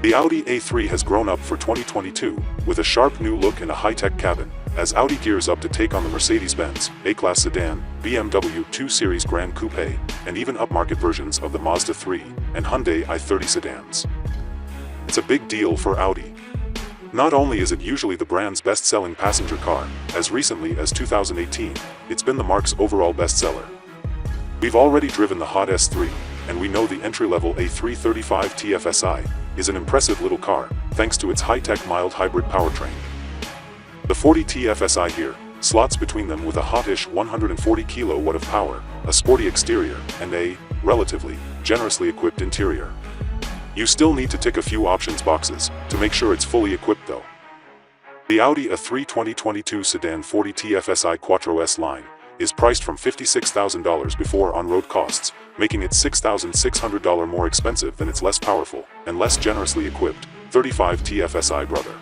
The Audi A3 has grown up for 2022, with a sharp new look and a high-tech cabin, as Audi gears up to take on the Mercedes-Benz A-Class Sedan, BMW 2 Series Gran Coupe, and even upmarket versions of the Mazda 3 and Hyundai i30 sedans. It's a big deal for Audi. Not only is it usually the brand's best-selling passenger car, as recently as 2018, it's been the marque's overall bestseller. We've already driven the hot S3, and we know the entry-level A335 tfsi is an impressive little car, thanks to its high-tech mild hybrid powertrain. The 40 tfsi here slots between them with a hot-ish 140 kW of power, a sporty exterior, and a, relatively, generously equipped interior. You still need to tick a few options boxes to make sure it's fully equipped though. The Audi A3 2022 Sedan 40 tfsi Quattro S line is priced from $56,000 before on-road costs, making it $6,600 more expensive than its less powerful and less generously equipped 35 tfsi brother.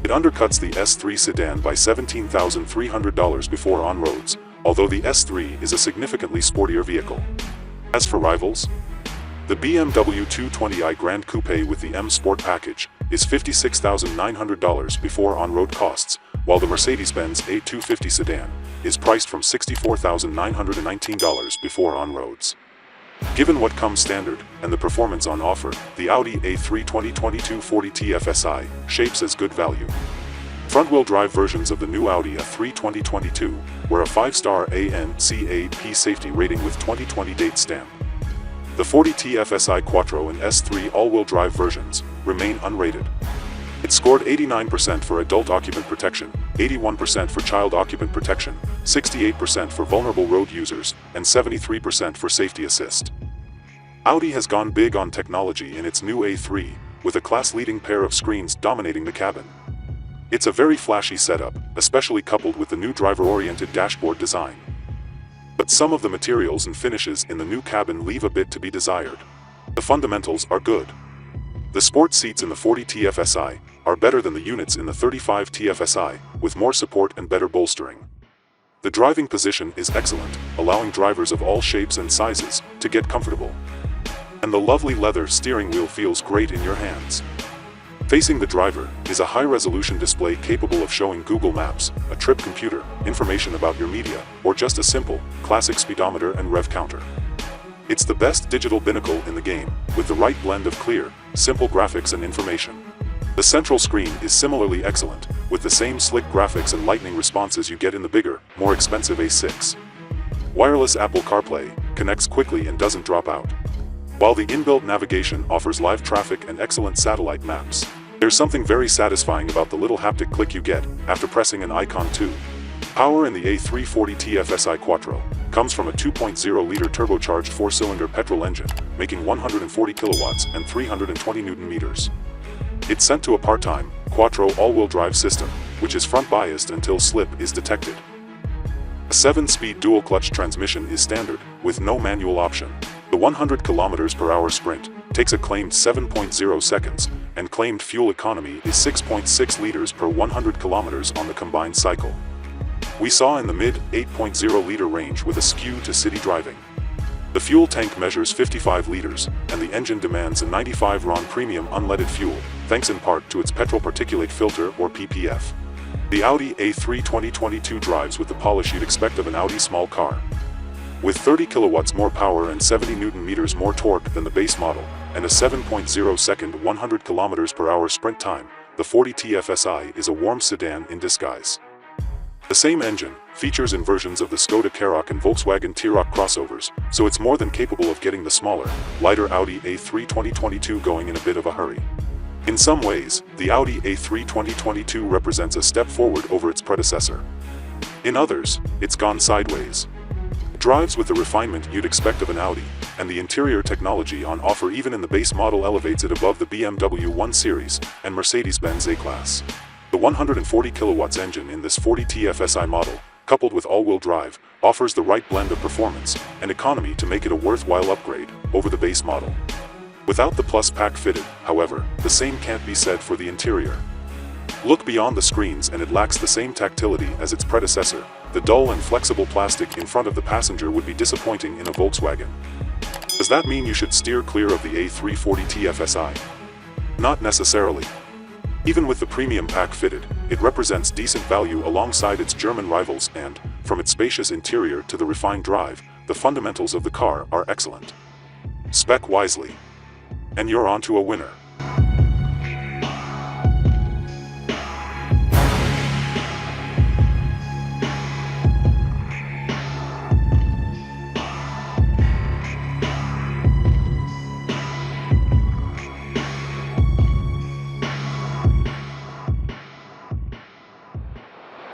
It undercuts the S3 sedan by $17,300 before on-roads, although the S3 is a significantly sportier vehicle. As for rivals, the BMW 220i Gran Coupe with the M Sport package is $56,900 before on-road costs, while the Mercedes-Benz A250 sedan is priced from $64,919 before on-roads. Given what comes standard and the performance on offer, the Audi A3 2022 40 tfsi shapes as good value. Front-wheel drive versions of the new Audi A3 2022 were a 5-star ANCAP safety rating with 2020 date stamp. The 40 tfsi Quattro and S3 all-wheel drive versions remain unrated. It scored 89% for adult occupant protection, 81% for child occupant protection, 68% for vulnerable road users, and 73% for safety assist. Audi has gone big on technology in its new A3, with a class-leading pair of screens dominating the cabin. It's a very flashy setup, especially coupled with the new driver-oriented dashboard design. But some of the materials and finishes in the new cabin leave a bit to be desired. The fundamentals are good. The sport seats in the 40 tfsi are better than the units in the 35 tfsi, with more support and better bolstering. The driving position is excellent, allowing drivers of all shapes and sizes to get comfortable. And the lovely leather steering wheel feels great in your hands. Facing the driver is a high-resolution display capable of showing Google Maps, a trip computer, information about your media, or just a simple, classic speedometer and rev counter. It's the best digital binnacle in the game, with the right blend of clear, simple graphics and information. The central screen is similarly excellent, with the same slick graphics and lightning responses you get in the bigger, more expensive A6. Wireless Apple CarPlay connects quickly and doesn't drop out, while the inbuilt navigation offers live traffic and excellent satellite maps. There's something very satisfying about the little haptic click you get after pressing an icon too. Power in the A340 tfsi Quattro comes from a 2.0-liter turbocharged 4-cylinder petrol engine, making 140 kilowatts and 320 newton meters. It's sent to a part-time, Quattro all-wheel drive system, which is front-biased until slip is detected. A 7-speed dual-clutch transmission is standard, with no manual option. The 100 km/h sprint takes a claimed 7.0 seconds, and claimed fuel economy is 6.6 liters per 100 kilometers on the combined cycle. We saw in the mid-8.0-liter range with a skew to city driving. The fuel tank measures 55 liters, and the engine demands a 95 RON premium unleaded fuel, thanks in part to its petrol particulate filter or PPF. The Audi A3 2022 drives with the polish you'd expect of an Audi small car. With 30 kilowatts more power and 70 newton meters more torque than the base model, and a 7.0-second 100 km/h sprint time, the 40 tfsi is a warm sedan in disguise. The same engine features in versions of the Skoda Karoq and Volkswagen T-Roc crossovers, so it's more than capable of getting the smaller, lighter Audi A3 2022 going in a bit of a hurry. In some ways, the Audi A3 2022 represents a step forward over its predecessor. In others, it's gone sideways. It drives with the refinement you'd expect of an Audi, and the interior technology on offer even in the base model elevates it above the BMW 1 Series and Mercedes-Benz A-Class. The 140 kilowatts engine in this 40 tfsi model, coupled with all-wheel drive, offers the right blend of performance and economy to make it a worthwhile upgrade over the base model. Without the Plus pack fitted, however, the same can't be said for the interior. Look beyond the screens and it lacks the same tactility as its predecessor. The dull and flexible plastic in front of the passenger would be disappointing in a Volkswagen. Does that mean you should steer clear of the A340 tfsi? Not necessarily. Even with the premium pack fitted, it represents decent value alongside its German rivals and, from its spacious interior to the refined drive, the fundamentals of the car are excellent. Spec wisely. And you're onto a winner.